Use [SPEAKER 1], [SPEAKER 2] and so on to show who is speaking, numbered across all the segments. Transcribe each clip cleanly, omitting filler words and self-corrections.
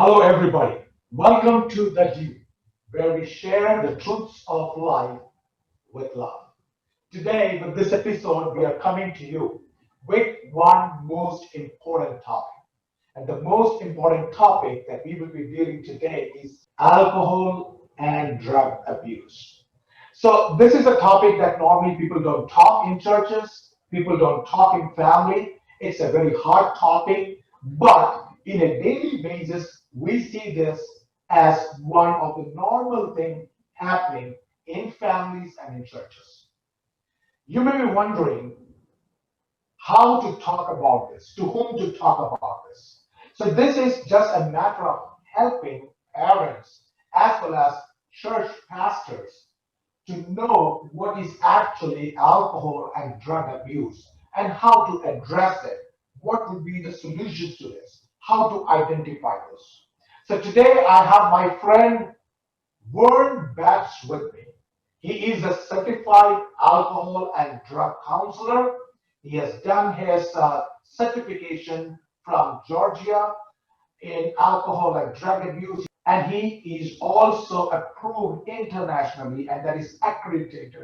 [SPEAKER 1] Hello, everybody. Welcome to The Dew, where we share the truths of life with love. Today, with this episode, we are coming to you with one most important topic. And the most important topic that we will be dealing today is alcohol and drug abuse. So, this is a topic that normally people don't talk in churches, people don't talk in family. It's a very hard topic, but in a daily basis, we see this as one of the normal things happening in families and in churches. You may be wondering how to talk about this, to whom to talk about this. So, this is just a matter of helping parents as well as church pastors to know what is actually alcohol and drug abuse and how to address it. What would be the solutions to this? How to identify those? So today I have my friend Vurne Batts with me. He is a certified alcohol and drug counselor. He has done his certification from Georgia in alcohol and drug abuse, and he is also approved internationally, and that is accredited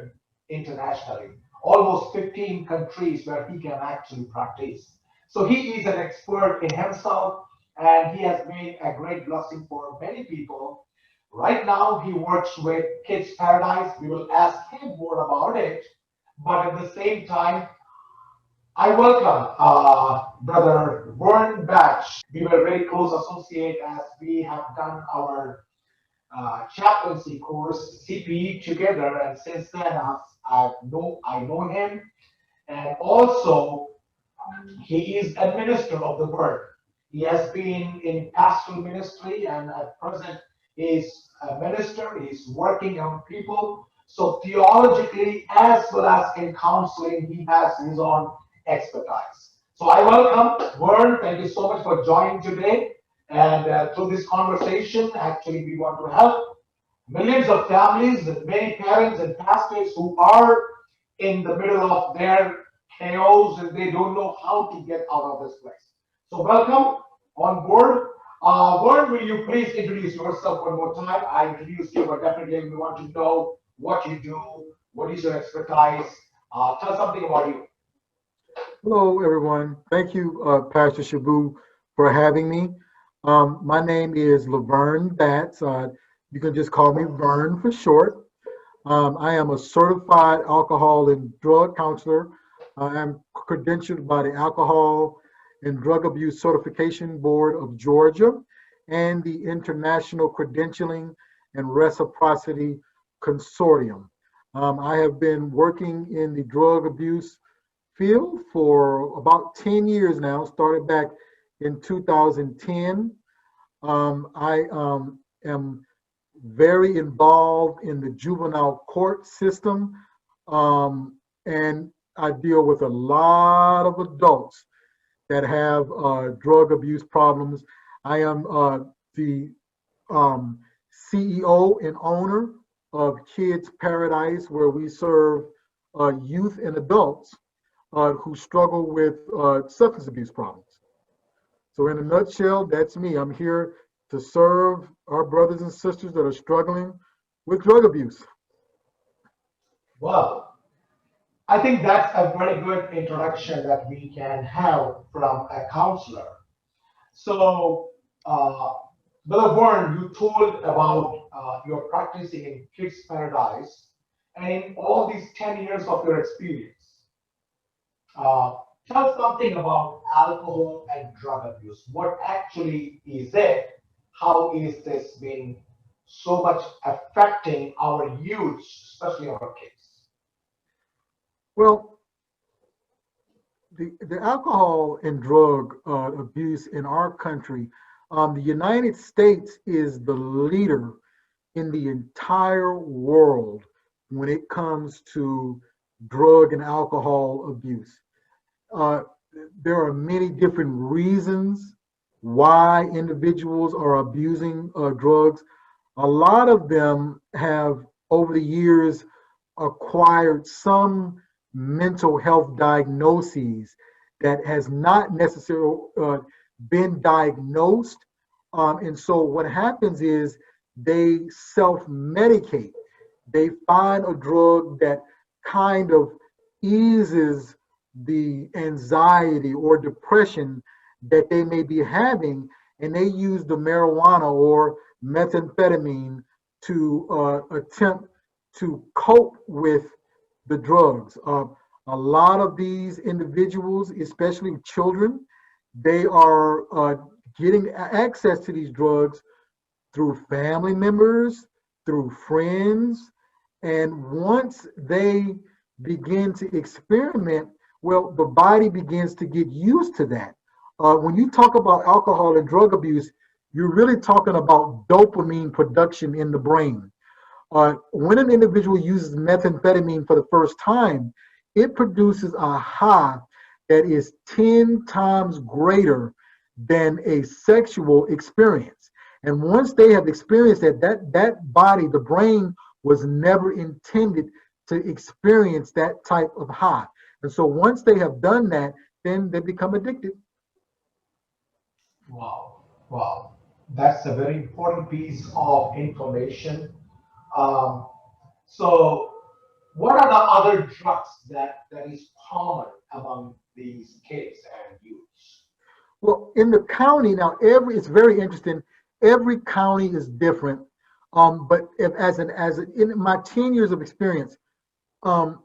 [SPEAKER 1] internationally. Almost 15 countries where he can actually practice. So he is an expert in himself, and he has made a great blessing for many people. Right now, he works with Kids Paradise. We will ask him more about it, but at the same time, I welcome Brother Vurne Batts. We were very close associate as we have done our chaplaincy course CPE together, and since then I know him, and also he is a minister of the word. He has been in pastoral ministry, and at present is a minister. He's working on people. So theologically as well as in counseling, he has his own expertise. So I welcome Vurne. Thank you so much for joining today. And through this conversation, actually, we want to help millions of families and many parents and pastors who are in the middle of their chaos and they don't know how to get out of this place. So welcome on board. Vurne, will you please introduce yourself one more time? I introduced you, but definitely we want to know what you do, what is your expertise. Tell us something about you.
[SPEAKER 2] Hello, everyone. Thank you, Pastor Shibu, for having me. My name is Vurne Batts. You can just call me Vurne for short. I am a certified alcohol and drug counselor. I am credentialed by the Alcohol and Drug Abuse Certification Board of Georgia and the International Credentialing and Reciprocity Consortium. I have been working in the drug abuse field for about 10 years now, started back in 2010. I am very involved in the juvenile court system, and I deal with a lot of adults that have drug abuse problems. I am the CEO and owner of Kids Paradise, where we serve youth and adults who struggle with substance abuse problems. So, in a nutshell, that's me. I'm here to serve our brothers and sisters that are struggling with drug abuse.
[SPEAKER 1] Well, I think that's a very good introduction that we can have from a counselor. So, uh, Brother Vurne, you told about your practicing in Kids Paradise, and in all these 10 years of your experience, uh, tell something about alcohol and drug abuse. What actually is it? How is this been so much affecting our youth, especially our kids?
[SPEAKER 2] Well, the alcohol and drug abuse in our country, the United States is the leader in the entire world when it comes to drug and alcohol abuse. Uh, there are many different reasons why individuals are abusing drugs. A lot of them have, over the years, acquired some mental health diagnoses that has not necessarily been diagnosed And so what happens is they self-medicate. They find a drug that kind of eases the anxiety or depression that they may be having, and they use the marijuana or methamphetamine to attempt to cope with the drugs. A lot of these individuals, especially children, they are getting access to these drugs through family members, through friends, and once they begin to experiment, well, the body begins to get used to that. When you talk about alcohol and drug abuse, you're really talking about dopamine production in the brain. When an individual uses methamphetamine for the first time, it produces a high that is 10 times greater than a sexual experience. And once they have experienced that, that body, the brain, was never intended to experience that type of high. And so once they have done that, then they become addicted.
[SPEAKER 1] Wow, wow. That's a very important piece of information. Um, so, what are the other drugs that is common among these kids and youths?
[SPEAKER 2] Well, in the county now, it's very interesting. Every county is different. But if, in my 10 years of experience, um,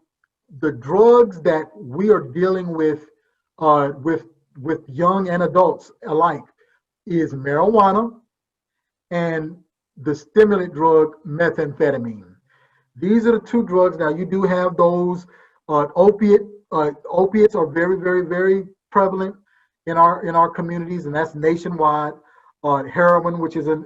[SPEAKER 2] the drugs that we are dealing uh, with with young and adults alike is marijuana and the stimulant drug methamphetamine. These are the two drugs. Now you do have those opiates are very, very, very prevalent in our communities, and that's nationwide. Heroin, which is an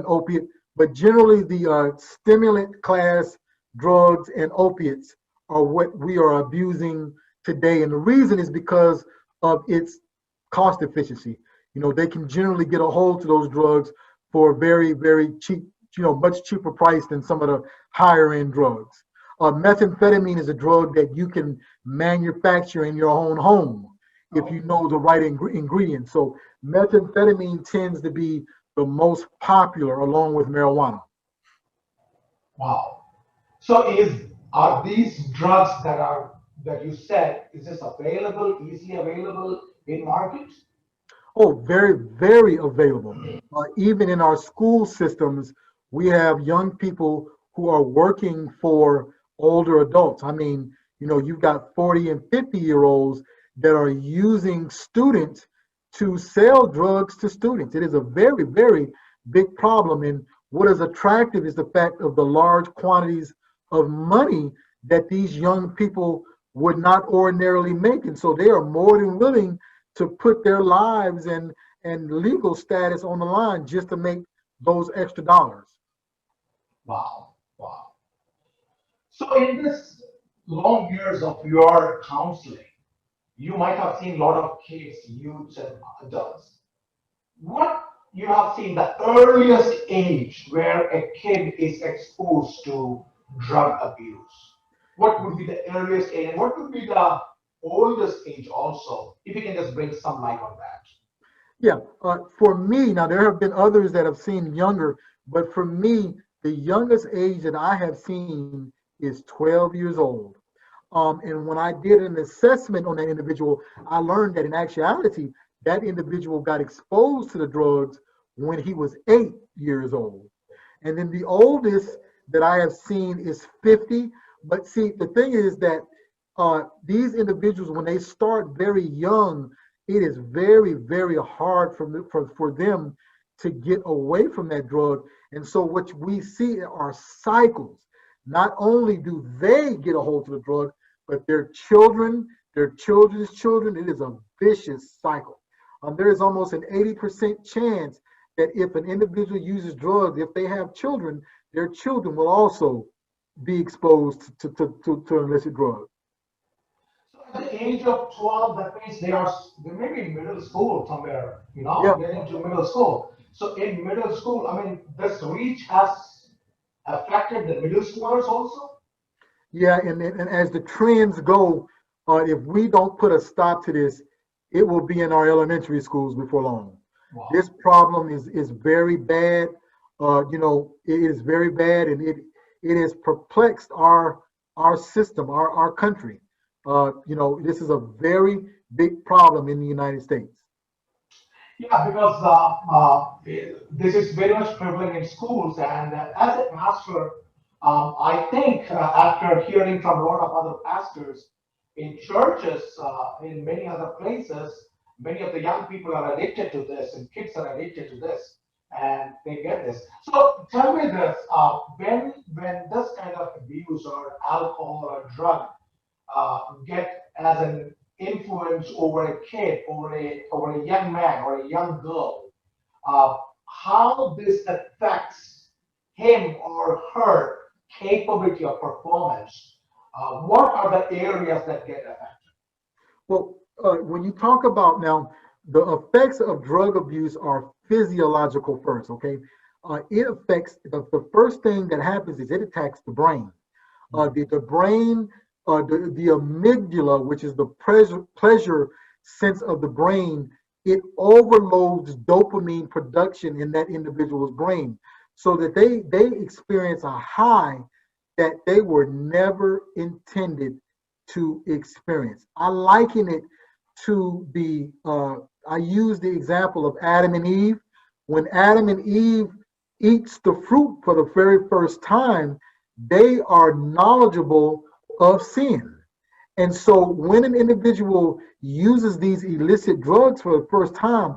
[SPEAKER 2] opiate, but generally the stimulant class drugs and opiates are what we are abusing today, and the reason is because of its cost efficiency. You know, they can generally get a hold to those drugs for very, very cheap, much cheaper price than some of the higher end drugs. Methamphetamine is a drug that you can manufacture in your own home if you know the right ingredients. So methamphetamine tends to be the most popular along with marijuana.
[SPEAKER 1] Wow. So, are these drugs that you said, is this available, easily available in market?
[SPEAKER 2] Oh, very, very available. Even in our school systems, we have young people who are working for older adults. I mean, you've got 40 and 50-year-olds that are using students to sell drugs to students. It is a very, very big problem. And what is attractive is the fact of the large quantities of money that these young people would not ordinarily make. And so they are more than willing to put their lives and legal status on the line just to make those extra dollars.
[SPEAKER 1] Wow, wow. So, in this long years of your counseling, you might have seen a lot of kids, youths, and adults. What you have seen the earliest age where a kid is exposed to drug abuse? What would be the earliest age, and what would be the oldest age also? If you can just bring some light on that.
[SPEAKER 2] Yeah, for me, now there have been others that have seen younger, but for me, the youngest age that I have seen is 12 years old. And when I did an assessment on that individual, I learned that in actuality, that individual got exposed to the drugs when he was 8 years old. And then the oldest that I have seen is 50. But see, the thing is that these individuals, when they start very young, it is very, very hard for them to get away from that drug. And so what we see are cycles. Not only do they get a hold of the drug, but their children, their children's children, it is a vicious cycle. There is almost an 80% chance that if an individual uses drugs, if they have children, their children will also be exposed to illicit drugs.
[SPEAKER 1] So at the age of 12, that means they may be in middle school somewhere,
[SPEAKER 2] Yeah,
[SPEAKER 1] getting to middle school. So in middle school, I mean, this reach has affected the middle schoolers also?
[SPEAKER 2] yeah, and as the trends go, if we don't put a stop to this, it will be in our elementary schools before long.
[SPEAKER 1] Wow.
[SPEAKER 2] This problem is very bad. It is very bad, and it has perplexed our system, our country. This is a very big problem in the United States.
[SPEAKER 1] Yeah, because this is very much prevalent in schools, and as a pastor, I think after hearing from a lot of other pastors in churches, in many other places, many of the young people are addicted to this, and kids are addicted to this, and they get this. So tell me this: when this kind of abuse or alcohol or drug get as an influence over a kid, over a young man or a young girl, uh, how this affects him or her capability of performance. What are the areas that get affected?
[SPEAKER 2] Well, when you talk about now, the effects of drug abuse are physiological first, okay? It affects the first thing that happens is it attacks the brain. The brain, the amygdala, which is the pleasure sense of the brain, it overloads dopamine production in that individual's brain so that they experience a high that they were never intended to experience. I liken it to I use the example of Adam and Eve. When Adam and Eve eats the fruit for the very first time, they are knowledgeable of sin. And so when an individual uses these illicit drugs for the first time,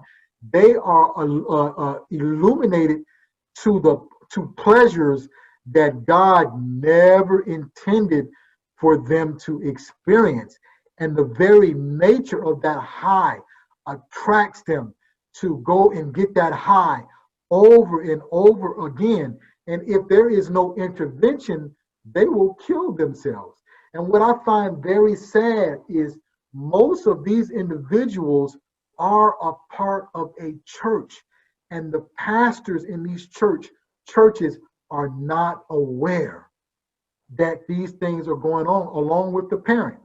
[SPEAKER 2] they are illuminated to pleasures that God never intended for them to experience. And the very nature of that high attracts them to go and get that high over and over again. And if there is no intervention, they will kill themselves. And what I find very sad is most of these individuals are a part of a church, and the pastors in these churches are not aware that these things are going on, along with the parent,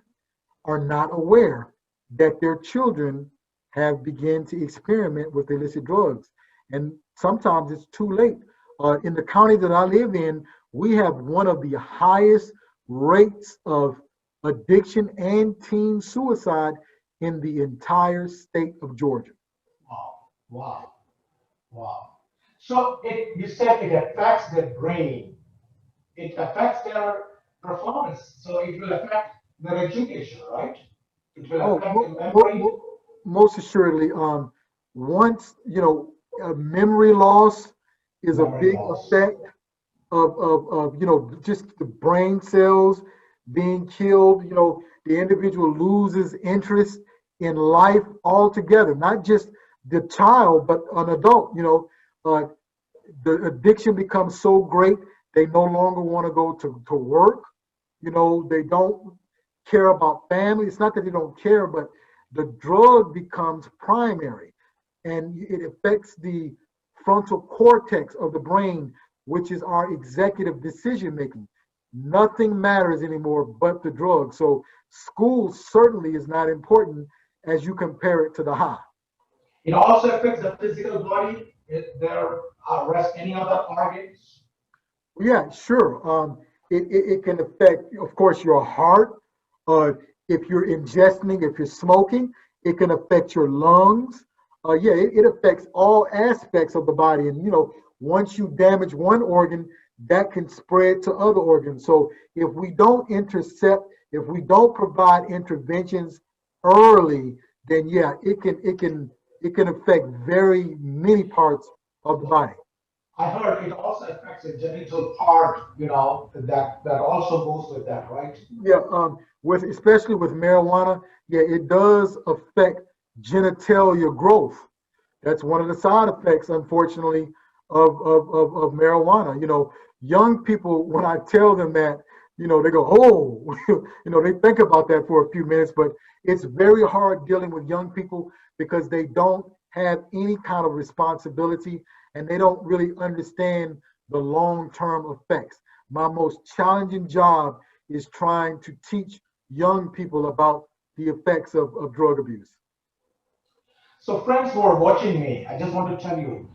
[SPEAKER 2] are not aware that their children have begun to experiment with illicit drugs. And sometimes it's too late. In the county that I live in, we have one of the highest rates of addiction and teen suicide in the entire state of Georgia.
[SPEAKER 1] Wow, wow, wow. So you said it affects the brain, it affects their performance, so it will affect their education, right? It will
[SPEAKER 2] Oh,
[SPEAKER 1] affect the memory,
[SPEAKER 2] most assuredly. Once memory loss is a
[SPEAKER 1] memory
[SPEAKER 2] big
[SPEAKER 1] loss.
[SPEAKER 2] effect of just the brain cells being killed. The individual loses interest in life altogether, not just the child, but an adult. Uh, the addiction becomes so great they no longer want to go to work. They don't care about family. It's not that they don't care, but the drug becomes primary, and it affects the frontal cortex of the brain, which is our executive decision making. Nothing matters anymore but the drug. So school certainly is not important as you compare it to the high.
[SPEAKER 1] It also affects the physical body. There rest any other organs.
[SPEAKER 2] Yeah, sure. It can affect, of course, your heart. Uh, if you're ingesting, if you're smoking, it can affect your lungs. Yeah, it affects all aspects of the body. And, once you damage one organ, that can spread to other organs. So if we don't intercept, if we don't provide interventions early, then yeah, it can affect very many parts of the body.
[SPEAKER 1] I heard it also affects the genital part, that also goes with that, right?
[SPEAKER 2] Yeah, with especially with marijuana, yeah, it does affect genitalia growth. That's one of the side effects, unfortunately, of marijuana. Young people, when I tell them that, they go, oh, they think about that for a few minutes, but it's very hard dealing with young people because they don't have any kind of responsibility and they don't really understand the long-term effects. My most challenging job is trying to teach young people about the effects of drug abuse.
[SPEAKER 1] So, friends who are watching me, I just want to tell you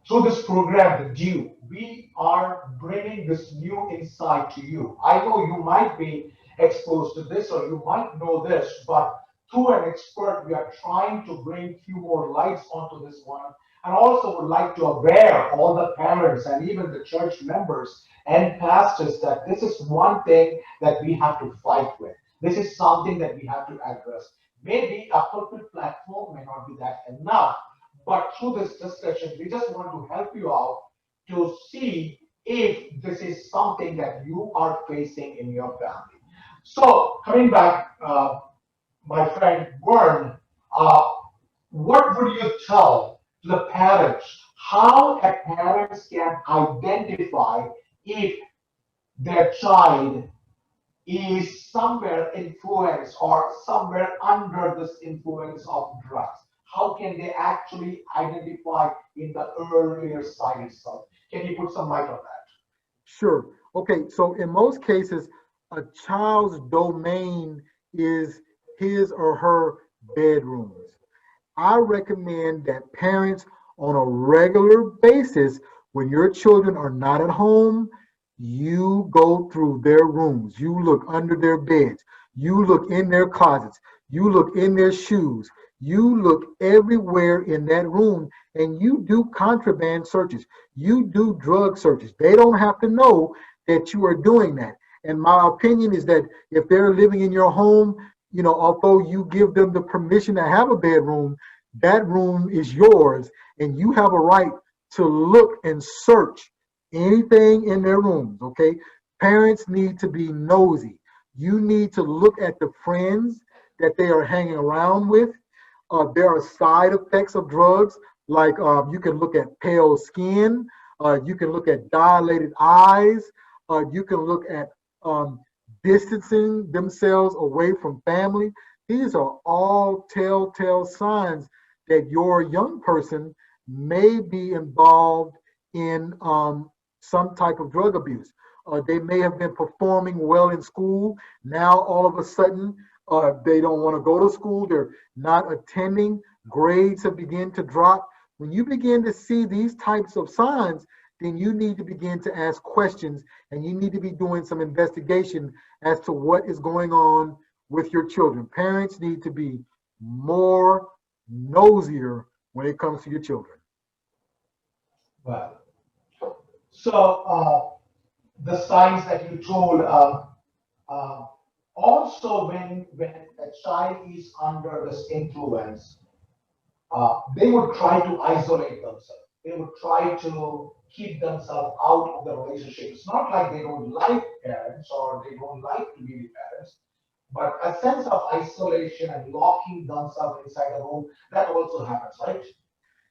[SPEAKER 1] through this program, The Dew, we are bringing this new insight to you. I know you might be exposed to this or you might know this, but through an expert, we are trying to bring few more lights onto this one, and also would like to aware all the parents and even the church members and pastors that this is one thing that we have to fight with. This is something that we have to address. Maybe a pulpit platform may not be that enough, but through this discussion, we just want to help you out to see if this is something that you are facing in your family. So, coming back, my friend Vern, uh, what would you tell the parents? How a parents can identify if their child is somewhere influenced or somewhere under this influence of drugs? How can they actually identify in the earlier side itself? Can you put some light on that?
[SPEAKER 2] Sure. Okay, so in most cases, a child's domain is his or her bedrooms. I recommend that parents on a regular basis, when your children are not at home, you go through their rooms. You look under their beds. You look in their closets. You look in their shoes. You look everywhere in that room and you do contraband searches. You do drug searches. They don't have to know that you are doing that. And my opinion is that if they're living in your home, although you give them the permission to have a bedroom, that room is yours, and you have a right to look and search anything in their rooms, okay? Parents need to be nosy. You need to look at the friends that they are hanging around with. There are side effects of drugs, like you can look at pale skin, you can look at dilated eyes, you can look at um, distancing themselves away from family. These are all telltale signs that your young person may be involved in some type of drug abuse. They may have been performing well in school. Now, all of a sudden, they don't want to go to school. They're not attending. Grades have begun to drop. When you begin to see these types of signs, then you need to begin to ask questions and you need to be doing some investigation as to what is going on with your children. Parents need to be more nosier when it comes to your children.
[SPEAKER 1] Well, so the signs that you told, uh, also when a child is under this influence, they would try to isolate themselves. They would try to keep themselves out of the relationship. It's not like they don't like parents or they don't like to be with parents, but a sense of isolation and locking themselves inside the room, that also happens, right?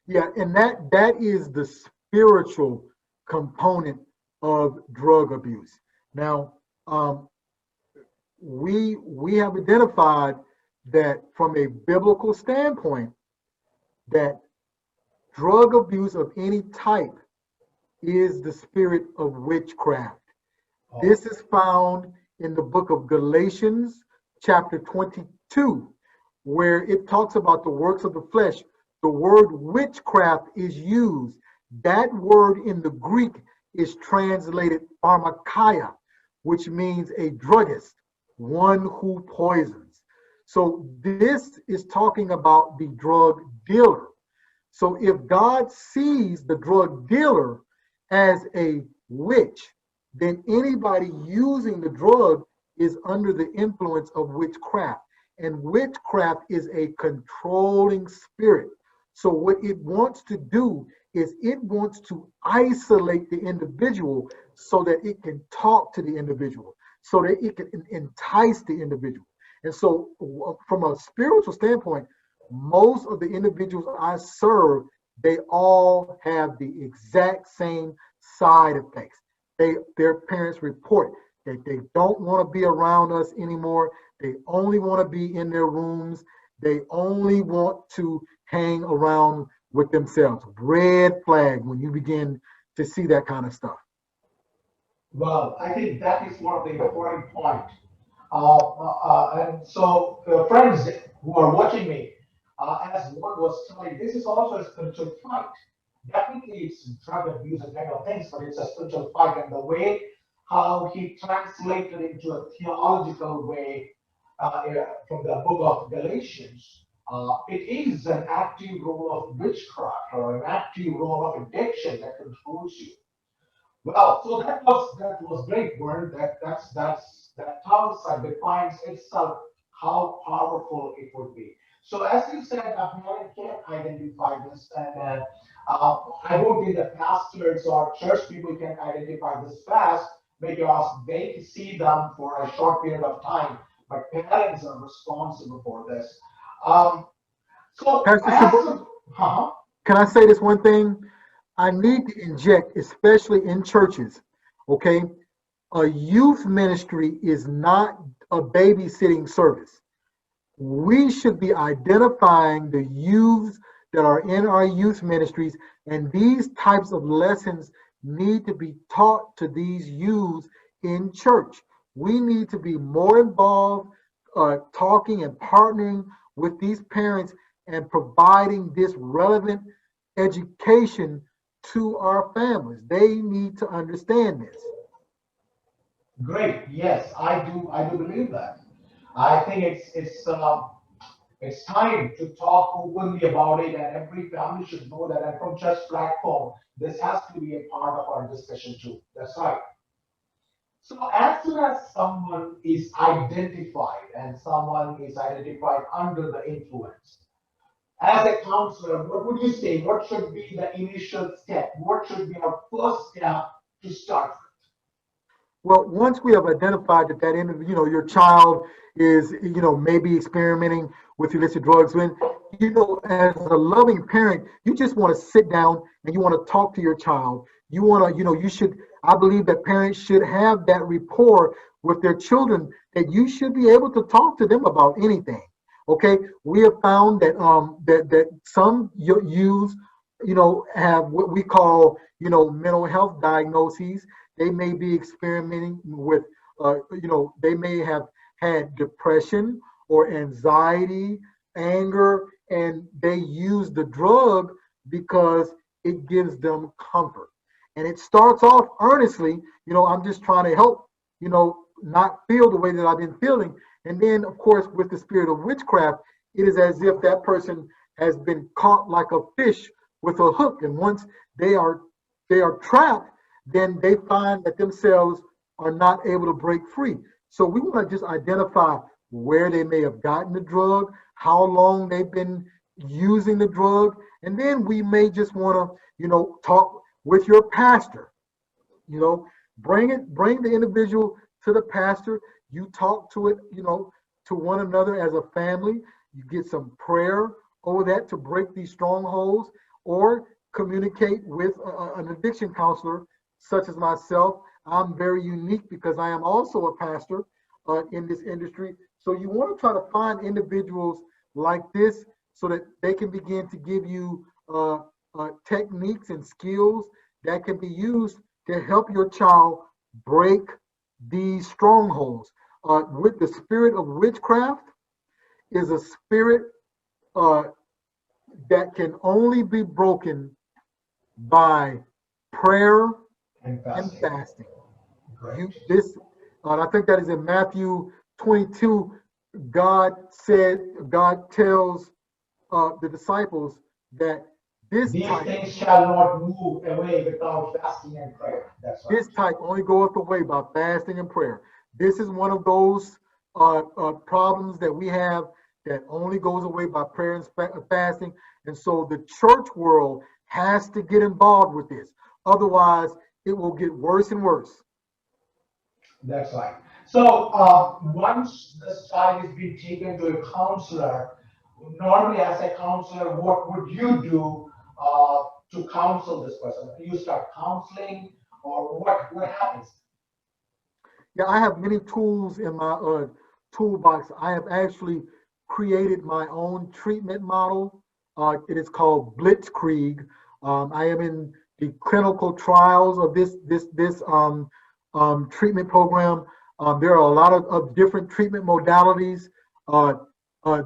[SPEAKER 2] Yeah, and that is the spiritual component of drug abuse. Now, um, we have identified that from a biblical standpoint, that drug abuse of any type is the spirit of witchcraft.
[SPEAKER 1] Oh,
[SPEAKER 2] This is found in the book of Galatians, chapter 22, where it talks about the works of the flesh. The word witchcraft is used. That word in the Greek is translated pharmakia, which means a druggist, one who poisons. So this is talking about the drug dealer. So if God sees the drug dealer as a witch, then anybody using the drug is under the influence of witchcraft. And witchcraft is a controlling spirit. So what it wants to do is it wants to isolate the individual so that it can talk to the individual, so that it can entice the individual. And so from a spiritual standpoint, most of the individuals I serve, they all have the exact same side effects. Their parents report that they don't want to be around us anymore. They only want to be in their rooms. They only want to hang around with themselves. Red flag when you begin to see that kind of stuff.
[SPEAKER 1] well, I think that is one of the important points. And so, friends who are watching me, as one was telling, this is also a spiritual fight. Definitely, it's drug abuse and kind of things, but it's a spiritual fight. And the way how he translated into a theological way from the book of Galatians, it is an active role of witchcraft or an active role of addiction that controls you. Well, so that was great, Vern. That tells and defines itself how powerful it would be. So as you said, a parent can identify this, and I won't be the pastors or church people can identify this fast because they see them for a short period of time, but parents are responsible for this. Um, so
[SPEAKER 2] Pastor
[SPEAKER 1] as
[SPEAKER 2] Shabu,
[SPEAKER 1] a, huh?
[SPEAKER 2] can I say this one thing? I need to inject, especially in churches, okay? A youth ministry is not a babysitting service. We should be identifying the youths that are in our youth ministries, and these types of lessons need to be taught to these youths in church. We need to be more involved, talking and partnering with these parents and providing this relevant education to our families. They need to understand this.
[SPEAKER 1] Great. Yes, I do believe that. I think it's time to talk openly about it, and every family should know that. And from church platform, this has to be a part of our discussion too. That's right. So as soon as someone is identified and someone is identified under the influence, as a counselor, what would you say? What should be the initial step? What should be our first step to start
[SPEAKER 2] Well, once we have identified that your child is, maybe experimenting with illicit drugs, when, as a loving parent, you just want to sit down and you want to talk to your child. You want to, I believe that parents should have that rapport with their children, that you should be able to talk to them about anything. Okay, we have found that that some youths, have what we call, mental health diagnoses. They may be experimenting with, they may have had depression or anxiety, anger, and they use the drug because it gives them comfort. And it starts off earnestly, I'm just trying to help, not feel the way that I've been feeling. And then, of course, with the spirit of witchcraft, it is as if that person has been caught like a fish with a hook. And once they are they are trapped, then they find that themselves are not able to break free. So we want to just identify where they may have gotten the drug, how long they've been using the drug, and then we may just want to, talk with your pastor. You know, bring the individual to the pastor. You talk to it, to one another as a family. You get some prayer over that to break these strongholds, or communicate with an addiction counselor such as myself. I'm very unique because I am also a pastor in this industry. So you want to try to find individuals like this so that they can begin to give you techniques and skills that can be used to help your child break these strongholds. With the spirit of witchcraft is a spirit uh, that can only be broken by prayer
[SPEAKER 1] and
[SPEAKER 2] and
[SPEAKER 1] fasting?
[SPEAKER 2] fasting.
[SPEAKER 1] Great.
[SPEAKER 2] You this, I think that is in Matthew 22. God tells the disciples that this
[SPEAKER 1] These
[SPEAKER 2] type,
[SPEAKER 1] things shall not move away without fasting and prayer. That's right.
[SPEAKER 2] this type only goeth away by fasting and prayer. This is one of those problems that we have that only goes away by prayer and fasting. And so the church world has to get involved with this. Otherwise, it will get worse and worse.
[SPEAKER 1] That's right. So once this child is being taken to a counselor, normally as a counselor, what would you do to counsel this person? You start counseling, or what happens?
[SPEAKER 2] Yeah, I have many tools in my toolbox. I have actually created my own treatment model. It is called Blitzkrieg. I am in the clinical trials of this treatment program. There are a lot of different treatment modalities. Uh, uh,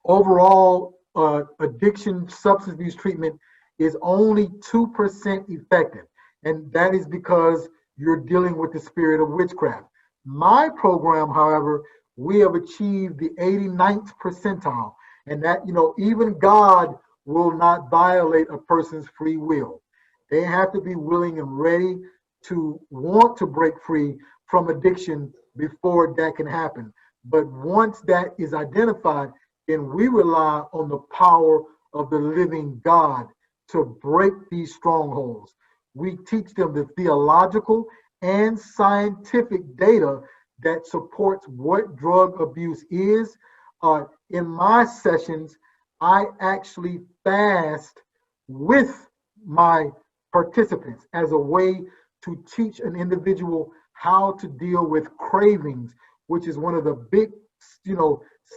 [SPEAKER 2] Overall, addiction substance abuse treatment is only 2% effective. And that is because you're dealing with the spirit of witchcraft. My program, however, we have achieved the 89th percentile. And that, even God will not violate a person's free will. They have to be willing and ready to want to break free from addiction before that can happen. But once that is identified, then we rely on the power of the living God to break these strongholds. We teach them the theological and scientific data that supports what drug abuse is. In my sessions, I actually fast with my participants as a way to teach an individual how to deal with cravings, which is one of the big,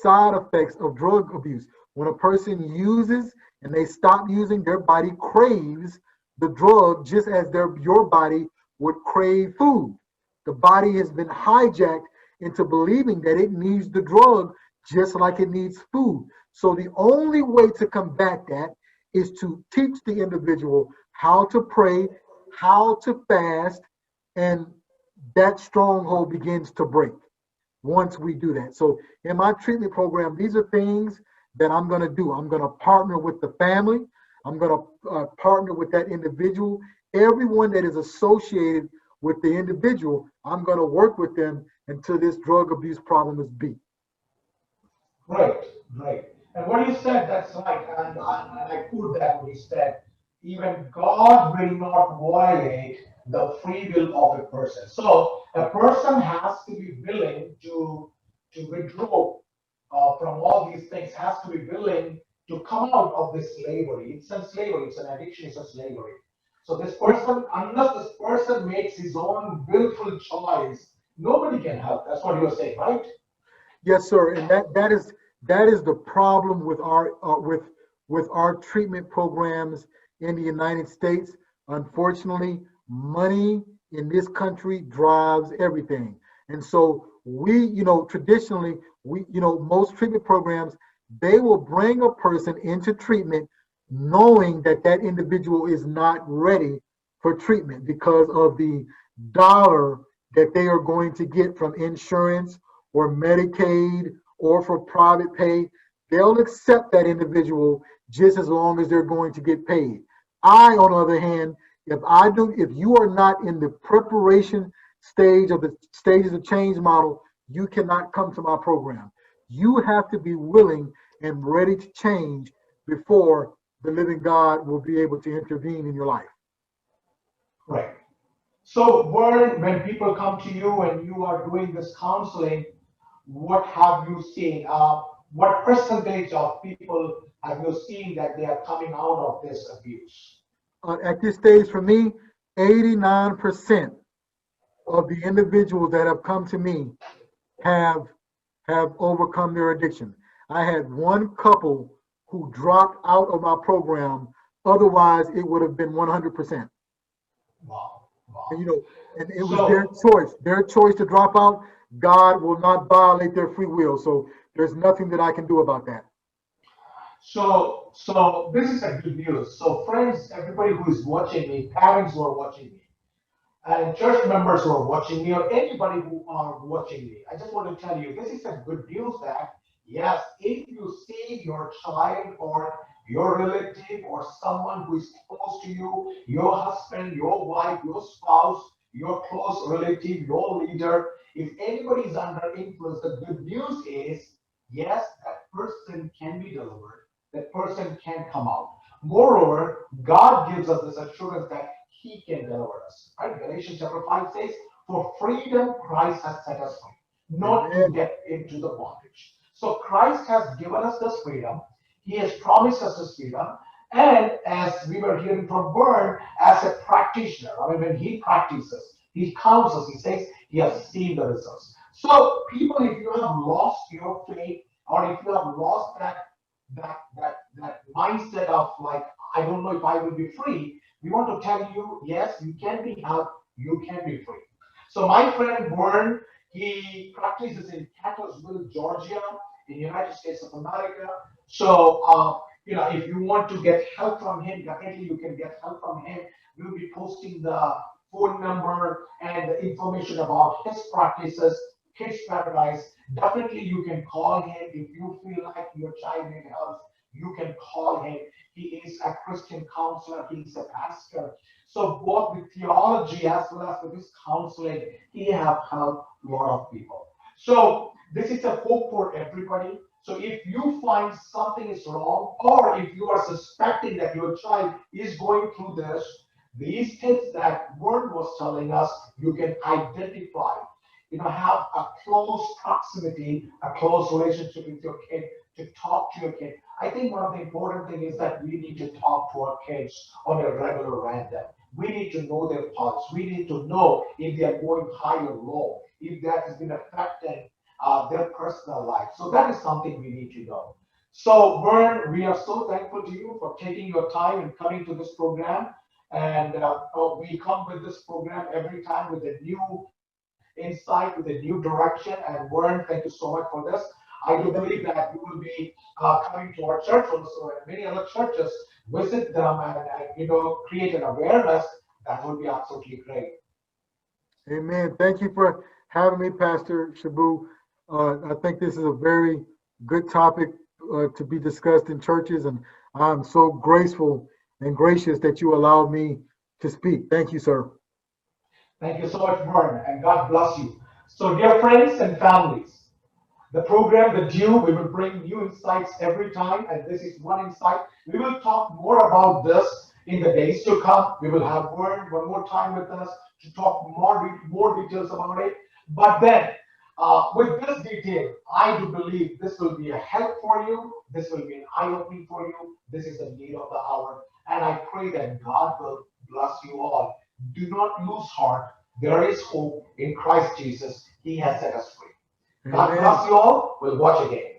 [SPEAKER 2] side effects of drug abuse. When a person uses and they stop using, their body craves the drug just as your body would crave food. The body has been hijacked into believing that it needs the drug just like it needs food. So the only way to combat that is to teach the individual how to pray, how to fast, and that stronghold begins to break once we do that. So in my treatment program, these are things that I'm going to do. I'm going to partner with the family. I'm going to partner with that individual. Everyone that is associated with the individual, I'm going to work with them until this drug abuse problem is beat.
[SPEAKER 1] Right, right. And what you said, that's right. And I put that what you said. Even God will not violate the free will of a person. So a person has to be willing to withdraw from all these things, has to be willing to come out of this slavery. It's a slavery, it's an addiction, it's a slavery. So this person, unless this person makes his own willful choice, nobody can help. That's what you're saying, right?
[SPEAKER 2] Yes, sir. And that is the problem with our treatment programs in the United States. Unfortunately, money in this country drives everything. And so we, traditionally, most treatment programs, they will bring a person into treatment knowing that that individual is not ready for treatment because of the dollar that they are going to get from insurance or Medicaid or for private pay. They'll accept that individual just as long as they're going to get paid. On the other hand, if you are not in the preparation stage of the stages of change model, you cannot come to my program. You have to be willing and ready to change before the living God will be able to intervene in your life.
[SPEAKER 1] Right. So, when people come to you and you are doing this counseling, what have you seen? What percentage of people have you seen that they are coming out of this abuse?
[SPEAKER 2] At this stage, for me, 89% of the individuals that have come to me have overcome their addiction. I had one couple who dropped out of my program. Otherwise, it would have been 100%.
[SPEAKER 1] Wow,
[SPEAKER 2] And
[SPEAKER 1] wow.
[SPEAKER 2] it was
[SPEAKER 1] So,
[SPEAKER 2] their choice to drop out. God will not violate their free will. So there's nothing that I can do about that.
[SPEAKER 1] so this is a good news. So, friends, everybody who is watching me, parents who are watching me, and church members who are watching me or anybody who are watching me, I just want to tell you this is a good news that yes, if you see your child or your relative or someone who is close to you, your husband, your wife, your spouse, your close relative, your leader, if anybody is under influence, the good news is yes, that person can be delivered, that person can come out. Moreover, God gives us this assurance that He can deliver us. Right? Galatians chapter 5 says, for freedom Christ has set us free, not to
[SPEAKER 2] Amen.
[SPEAKER 1] get into the bondage. So Christ has given us this freedom. He has promised us this freedom. And as we were hearing from Vurne, as a practitioner, I mean, when he practices, he counsels, he says he has seen the results. So, people, if you have lost your faith, or if you have lost that mindset of like, I don't know if I will be free, we want to tell you, yes, you can be helped, you can be free. So my friend Vurne, he practices in Catonsville, Georgia, in the United States of America. So if you want to get help from him, definitely you can get help from him. We'll be posting the phone number and the information about his practices, Kids Paradise. Definitely you can call him if you feel like your child needs help. You can call him. He is a Christian counselor. He is a pastor. So both with theology as well as with his counseling, he have helped a lot of people. So this is a hope for everybody. So if you find something is wrong, or if you are suspecting that your child is going through this, these tips that Vurne was telling us, you can identify, have a close proximity, a close relationship with your kid, to talk to your kid. I think one of the important things is that we need to talk to our kids on a regular random. We need to know their pulse. We need to know if they are going high or low, if that has been affecting their personal life. So that is something we need to know. So, Vurne, we are so thankful to you for taking your time and coming to this program. And we come with this program every time with a new insight, with a new direction. And Vurne, thank you so much for this. I do believe
[SPEAKER 2] Thank you.
[SPEAKER 1] that you will be coming to our church also and many other churches, visit them and create an awareness. That would be absolutely great.
[SPEAKER 2] Amen. Thank you for having me, Pastor Shabu. I think this is a very good topic to be discussed in churches, and I'm so graceful and gracious that you allowed me to speak. Thank you, sir.
[SPEAKER 1] Thank you so much, Vern, and God bless you. So, dear friends and families, the program, The Dew, we will bring new insights every time, and this is one insight. We will talk more about this in the days to come. We will have Vern one more time with us to talk more details about it. But then, with this detail, I do believe this will be a help for you. This will be an eye opening for you. This is the need of the hour. And I pray that God will bless you all. Do not lose heart. There is hope in Christ Jesus. He has set us free. God
[SPEAKER 2] Amen.
[SPEAKER 1] bless you all. We'll watch again.